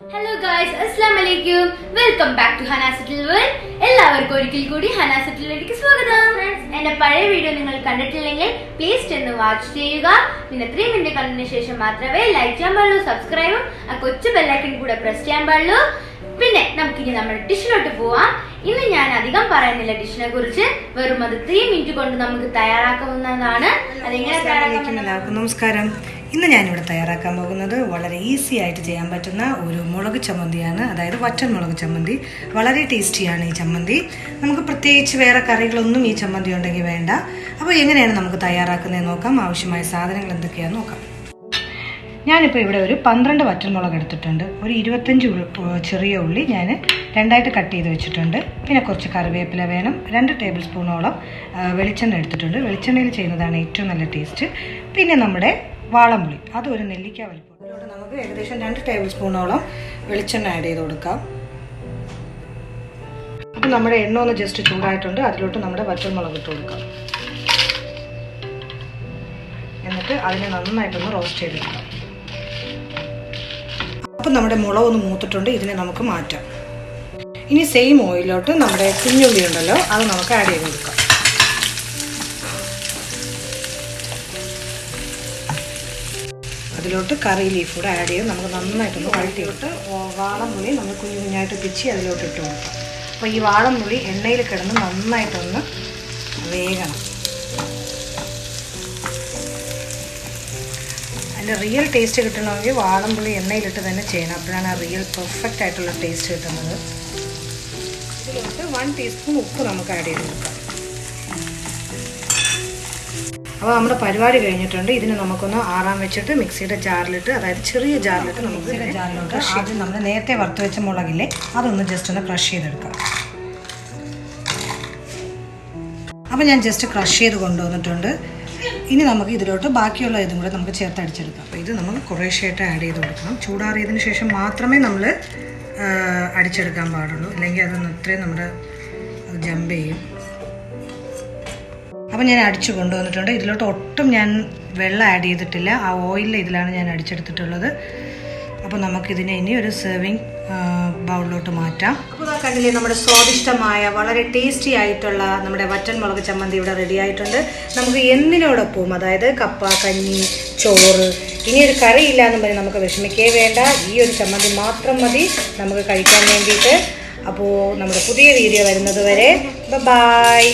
Hello guys, Assalamu alaikum. Welcome back to Hana's Little World. എല്ലാവർക്കും ഒരിക്കൽ കൂടി Hana's Little Worldലേക്ക് സ്വാഗതം. എൻ്റെ പഴയ വീഡിയോ നിങ്ങൾ കണ്ടിട്ടില്ലെങ്കിൽ പ്ലീസ് ഒന്ന് വാച്ച് ചെയ്യുക. പിന്നെ 3 മിനിറ്റ് കണ്ടതിന് ശേഷം മാത്രമേ ലൈക്ക് ചെയ്യാൻ പാടുള്ളൂ, സബ്സ്ക്രൈബും ആ കൊച്ചു ബെൽ ഐക്കൺ കൂടെ പ്രസ് ചെയ്യാൻ പാടുള്ളൂ. പിന്നെ നമുക്കിനി നമ്മുടെ ഡിഷിലോട്ട് പോവാം. ഇന്ന് ഞാൻ അധികം പറയുന്നില്ല ഡിഷിനെ കുറിച്ച്, വെറും അത് 3 മിനിറ്റ് കൊണ്ട് നമുക്ക് തയ്യാറാക്കാവുന്നതാണ്. അതെങ്ങനെ എല്ലാവർക്കും നമസ്കാരം. ഇന്ന് ഞാനിവിടെ തയ്യാറാക്കാൻ പോകുന്നത് വളരെ ഈസി ആയിട്ട് ചെയ്യാൻ പറ്റുന്ന ഒരു മുളക് ചമ്മന്തിയാണ്, അതായത് വറ്റൻ മുളക് ചമ്മന്തി. വളരെ ടേസ്റ്റിയാണ് ഈ ചമ്മന്തി. നമുക്ക് പ്രത്യേകിച്ച് വേറെ കറികളൊന്നും ഈ ചമ്മന്തി ഉണ്ടെങ്കിൽ വേണ്ട. അപ്പോൾ എങ്ങനെയാണ് നമുക്ക് തയ്യാറാക്കുന്നത് നോക്കാം. ആവശ്യമായ സാധനങ്ങൾ എന്തൊക്കെയാണെന്ന് നോക്കാം. ഞാനിപ്പോൾ ഇവിടെ ഒരു 12 വറ്റൽമുളക് എടുത്തിട്ടുണ്ട്. ഒരു 25 ചെറിയ ഉള്ളി ഞാൻ രണ്ടായിട്ട് കട്ട് ചെയ്ത് വെച്ചിട്ടുണ്ട്. പിന്നെ കുറച്ച് കറിവേപ്പില വേണം. 2 ടേബിൾ സ്പൂണോളം വെളിച്ചെണ്ണ എടുത്തിട്ടുണ്ട്. വെളിച്ചെണ്ണയിൽ ചെയ്യുന്നതാണ് ഏറ്റവും നല്ല ടേസ്റ്റ്. പിന്നെ നമ്മുടെ വാളംപുളി, അത് ഒരു നെല്ലിക്ക വലിപ്പം. ഇതിലൂടെ നമുക്ക് ഏകദേശം 2 ടേബിൾ സ്പൂണോളം വെളിച്ചെണ്ണ ആഡ് ചെയ്ത് കൊടുക്കാം. അപ്പോൾ നമ്മുടെ എണ്ണ ഒന്ന് ജസ്റ്റ് ചൂടായിട്ടുണ്ട്. അതിലോട്ട് നമ്മുടെ വറ്റൽമുളക് ഇട്ട് കൊടുക്കാം. എന്നിട്ട് അതിനെ നന്നായിട്ടൊന്ന് റോസ്റ്റ് ചെയ്തെടുക്കാം. അപ്പം നമ്മുടെ മുളക് ഒന്ന് മൂത്തിട്ടുണ്ട്. ഇതിനെ നമുക്ക് മാറ്റാം. ഇനി സെയിം ഓയിലോട്ട് നമ്മുടെ കുഞ്ഞുള്ളി ഉണ്ടല്ലോ, അത് നമുക്ക് ആഡ് ചെയ്ത് കൊടുക്കാം. അതിലോട്ട് കറി ലീഫ് കൂടെ ആഡ് ചെയ്ത് നമുക്ക് നന്നായിട്ടൊന്ന് വഴറ്റിയിട്ട് വാളംപുളി നമ്മൾ കുഞ്ഞു കുഞ്ഞായിട്ട് പിച്ചി അതിലോട്ട് ഇട്ട് കൊടുക്കാം. അപ്പോൾ ഈ വാളംപുളി എണ്ണയിൽ കിടന്ന് നന്നായിട്ടൊന്ന് വേകണം. അതിൻ്റെ റിയൽ ടേസ്റ്റ് കിട്ടണമെങ്കിൽ വാളംപുളി എണ്ണയിലിട്ട് തന്നെ ചെയ്യണം. അപ്പോഴാണ് ആ റിയൽ പെർഫെക്റ്റ് ആയിട്ടുള്ള ടേസ്റ്റ് കിട്ടുന്നത്. ഇതിലോട്ട് 1 ടീസ്പൂൺ ഉപ്പ് നമുക്ക് ആഡ് ചെയ്ത് കൊടുക്കാം. അപ്പോൾ നമ്മുടെ പരിപാടി കഴിഞ്ഞിട്ടുണ്ട്. ഇതിന് നമുക്കൊന്ന് ആറാൻ വെച്ചിട്ട് മിക്സിയുടെ ജാറിലിട്ട്, അതായത് ചെറിയ ജാറിലിട്ട് നമുക്ക് ജാറിലോട്ട് ആദ്യം നമ്മൾ നേരത്തെ വറുത്ത് വെച്ച മുളകില്ലേ, അതൊന്ന് ജസ്റ്റ് ഒന്ന് ക്രഷ് ചെയ്തെടുക്കാം. അപ്പോൾ ഞാൻ ജസ്റ്റ് ക്രഷ് ചെയ്ത് കൊണ്ടുവന്നിട്ടുണ്ട്. ഇനി നമുക്ക് ഇതിലോട്ട് ബാക്കിയുള്ള ഇതും കൂടെ നമുക്ക് ചേർത്ത് അടിച്ചെടുക്കാം. അപ്പോൾ ഇത് നമുക്ക് കുറേശ്ശായിട്ട് ആഡ് ചെയ്ത് കൊടുക്കണം. ചൂടാറിയതിന് ശേഷം മാത്രമേ നമ്മൾ അടിച്ചെടുക്കാൻ പാടുള്ളൂ, അല്ലെങ്കിൽ അതൊന്ന് ഇത്രയും നമ്മുടെ ജമ്പ് ചെയ്യും. അപ്പോൾ ഞാൻ അടിച്ചു കൊണ്ടുവന്നിട്ടുണ്ട്. ഇതിലോട്ട് ഒട്ടും ഞാൻ വെള്ളം ആഡ് ചെയ്തിട്ടില്ല. ആ ഓയിലിൽ ഇതിലാണ് ഞാൻ അടിച്ചെടുത്തിട്ടുള്ളത്. അപ്പോൾ നമുക്കിതിനെ ഇനി ഒരു സെർവിങ് ബൗളിലോട്ട് മാറ്റാം. അപ്പോൾ ആ കണ്ടില്ലേ, നമ്മുടെ സ്വാദിഷ്ടമായ വളരെ ടേസ്റ്റി ആയിട്ടുള്ള നമ്മുടെ വറ്റൻ മുളക് ചമ്മന്തി ഇവിടെ റെഡി ആയിട്ടുണ്ട്. നമുക്ക് എന്തിനോടൊപ്പവും, അതായത് കപ്പ, കഞ്ഞി, ചോറ്, ഇനിയൊരു കറി ഇല്ലാന്നും പറഞ്ഞ് നമുക്ക് വിഷമിക്കേ വേണ്ട. ഈ ഒരു ചമ്മന്തി മാത്രം മതി നമുക്ക് കഴിക്കാൻ വേണ്ടിയിട്ട്. അപ്പോൾ നമ്മുടെ പുതിയ വീഡിയോ വരുന്നത് വരെ ബൈ.